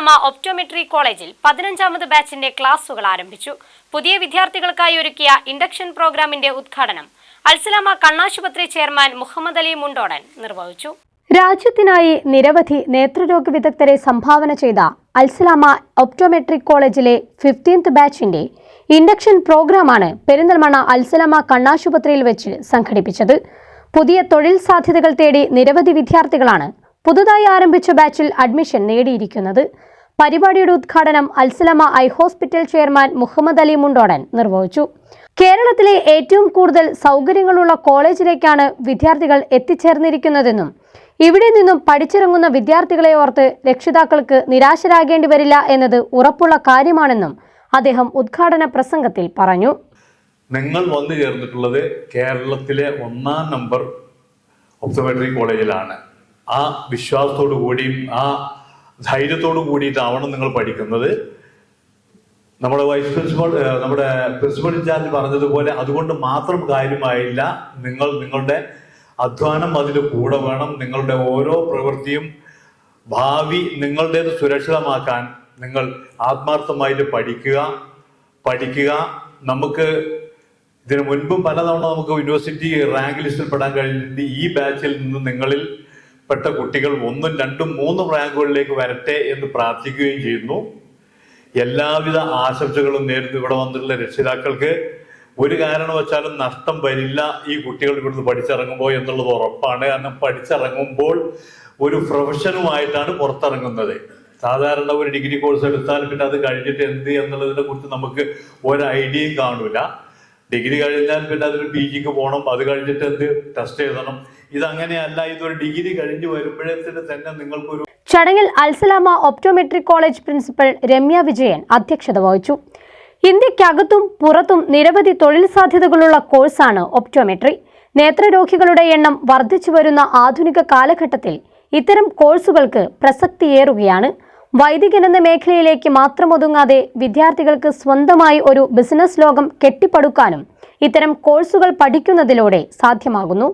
Al Salama optometry കോളേജിൽ 15ാമത് ബാച്ചിന്റെ ക്ലാസുകൾ ആരംഭിച്ചു. പുതിയ വിദ്യാർത്ഥികൾക്കായി ഒരുക്കിയ ഇൻഡക്ഷൻ പ്രോഗ്രാമിന്റെ ഉദ്ഘാടനം അൽസലാമ കണ്ണാശുപത്രി ചെയർമാൻ മുഹമ്മദ് അലി മുണ്ടോടൻ നിർവഹിച്ചു. രാജ്യത്തിനായി നിരവധി നേത്രരോഗ വിദഗ്ധരെ സംഭാവന ചെയ്ത അൽസലാമ ഒപ്റ്റോമെട്രി കോളേജിലെ 15th ബാച്ചിന്റെ ഇൻഡക്ഷൻ പ്രോഗ്രാമാണ് പെരിന്തൽമണ്ണ അൽസലാമ കണ്ണാശുപത്രിയിൽ വെച്ച് സംഘടിപ്പിച്ചത്. പുതിയ തൊഴിൽ സാധ്യതകൾ തേടി നിരവധി വിദ്യാർത്ഥികളാണ് പുതുതായി ആരംഭിച്ച ബാച്ചിൽ അഡ്മിഷൻ നേടിയിരിക്കുന്നത്. പരിപാടിയുടെ ഉദ്ഘാടനം Alsalama eye hospital chairman Muhammad Ali Mundodan നിർവഹിച്ചു. കേരളത്തിലെ ഏറ്റവും കൂടുതൽ സൗകര്യങ്ങളുള്ള കോളേജിലേക്കാണ് വിദ്യാർത്ഥികൾ എത്തിച്ചേർന്നിരിക്കുന്നതെന്നും ഇവിടെ നിന്നും പഠിച്ചിറങ്ങുന്ന വിദ്യാർത്ഥികളെ ഓർത്ത് രക്ഷിതാക്കൾക്ക് നിരാശരാകേണ്ടി വരില്ല എന്നത് ഉറപ്പുള്ള കാര്യമാണെന്നും അദ്ദേഹം ഉദ്ഘാടന പ്രസംഗത്തിൽ പറഞ്ഞു. നിങ്ങൾ വന്നു ചേർന്നിട്ടുള്ളത് കേരളത്തിലെ 1ാം നമ്പർ ഒപ്റ്റോമെട്രി കോളേജിലാണ്. ആ വിശ്വാസത്തോടു കൂടിയും ആ ധൈര്യത്തോടു കൂടിയിട്ടാവണം നിങ്ങൾ പഠിക്കുന്നത്. നമ്മുടെ പ്രിൻസിപ്പൽ ഇൻചാർജ് പറഞ്ഞതുപോലെ അതുകൊണ്ട് മാത്രം കാര്യമായില്ല. നിങ്ങളുടെ അധ്വാനം അതിന് കൂടെ വേണം. നിങ്ങളുടെ ഓരോ പ്രവൃത്തിയും ഭാവി നിങ്ങളുടേത് സുരക്ഷിതമാക്കാൻ നിങ്ങൾ ആത്മാർത്ഥമായിട്ട് പഠിക്കുക. നമുക്ക് ഇതിനു മുൻപും പലതവണ നമുക്ക് യൂണിവേഴ്സിറ്റി റാങ്ക് ലിസ്റ്റിൽ പെടാൻ കഴിഞ്ഞിട്ടുണ്ട്. ഈ ബാച്ചിൽ നിന്ന് നിങ്ങളിൽ പെട്ട കുട്ടികൾ 1, 2, 3 റാങ്കുകളിലേക്ക് വരട്ടെ എന്ന് പ്രാർത്ഥിക്കുകയും ചെയ്യുന്നു. എല്ലാവിധ ആശംസകളും നേരുന്നു. ഇവിടെ വന്നിട്ടുള്ള രക്ഷിതാക്കൾക്ക് ഒരു കാരണവശാലും നഷ്ടം വരില്ല ഈ കുട്ടികൾ ഇവിടുന്ന് പഠിച്ചിറങ്ങുമ്പോൾ എന്നുള്ളത് ഉറപ്പാണ്. കാരണം പഠിച്ചിറങ്ങുമ്പോൾ ഒരു പ്രൊഫഷനുമായിട്ടാണ് പുറത്തിറങ്ങുന്നത്. സാധാരണ ഒരു ഡിഗ്രി കോഴ്സ് എടുത്താൽ പിന്നെ അത് കഴിഞ്ഞിട്ട് എന്ത് എന്നുള്ളതിനെ കുറിച്ച് നമുക്ക് ഒരു ഐഡിയയും കാണൂല. ഡിഗ്രി കഴിഞ്ഞാൽ പിന്നെ അതിന് PGക്ക് പോകണം, അത് കഴിഞ്ഞിട്ട് എന്ത് ടെസ്റ്റ് എഴുതണം. ഇതങ്ങനെയല്ല. ഇതൊരു ഡിഗ്രി കഴിഞ്ഞ് വരുമ്പോഴത്തേന് തന്നെ നിങ്ങൾക്കൊരു. ചടങ്ങിൽ Al Salama optometry college principal Ramya Vijayan അധ്യക്ഷത വഹിച്ചു. ഇന്ത്യക്കകത്തും പുറത്തും നിരവധി തൊഴിൽ സാധ്യതകളുള്ള കോഴ്സാണ് ഒപ്റ്റോമെട്രി. നേത്രരോഗികളുടെ എണ്ണം വർദ്ധിച്ചു വരുന്ന ആധുനിക കാലഘട്ടത്തിൽ ഇത്തരം കോഴ്സുകൾക്ക് പ്രസക്തിയേറുകയാണ്. വൈദികൻ എന്ന മേഖലയിലേക്ക് മാത്രം ഒതുങ്ങാതെ വിദ്യാർത്ഥികൾക്ക് സ്വന്തമായി ഒരു ബിസിനസ് ലോകം കെട്ടിപ്പടുക്കാനും ഇത്തരം കോഴ്സുകൾ പഠിക്കുന്നതിലൂടെ സാധ്യമാകുന്നു.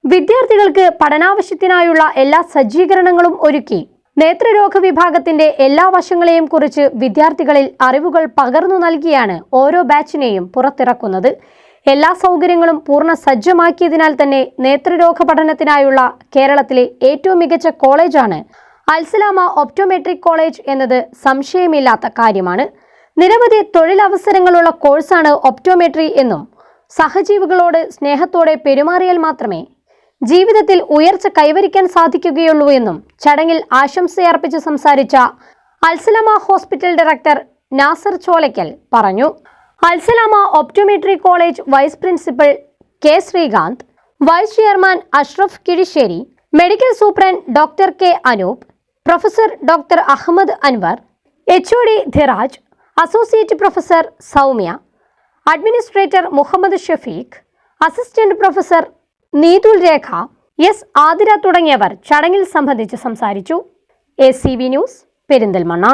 വിദ്യാർത്ഥികൾക്ക് പഠനാവശ്യത്തിനായുള്ള എല്ലാ സജ്ജീകരണങ്ങളും ഒരുക്കി നേത്രരോഗ വിഭാഗത്തിന്റെ എല്ലാ വശങ്ങളെയും കുറിച്ച് വിദ്യാർത്ഥികളിൽ അറിവുകൾ പകർന്നു നൽകിയാണ് ഓരോ ബാച്ചിനെയും പുറത്തിറക്കുന്നത്. എല്ലാ സൗകര്യങ്ങളും പൂർണ്ണ സജ്ജമാക്കിയതിനാൽ തന്നെ നേത്രരോഗ പഠനത്തിനായുള്ള കേരളത്തിലെ ഏറ്റവും മികച്ച കോളേജാണ് അൽസലാമ ഒപ്റ്റോമെട്രി കോളേജ് എന്നത് സംശയമില്ലാത്ത കാര്യമാണ്. നിരവധി തൊഴിലവസരങ്ങളുള്ള കോഴ്സാണ് ഒപ്റ്റോമെട്രി എന്നും സഹജീവികളോട് സ്നേഹത്തോടെ പെരുമാറിയാൽ മാത്രമേ ജീവിതത്തിൽ ഉയർച്ച കൈവരിക്കാൻ സാധിക്കുകയുള്ളൂ എന്നും ചടങ്ങിൽ ആശംസയർപ്പിച്ച് സംസാരിച്ച അൽസലാമ ഹോസ്പിറ്റൽ ഡയറക്ടർ നാസർ ചോലയ്ക്കൽ പറഞ്ഞു. Al Salama optometry college vice principal K Sreekanth, vice chairman Ashraf Kizhisseri, medical superintendent doctor K Anoop, professor doctor Ahammed Anwar, HOD Dhiraj, associate professor Soumya, administrator Muhammad Shafeeq, assistant professor Neethul Rekha, S Athira തുടങ്ങിയവർ ചടങ്ങിൽ സംബന്ധിച്ച് സംസാരിച്ചു. ACV news, Perinthalmanna.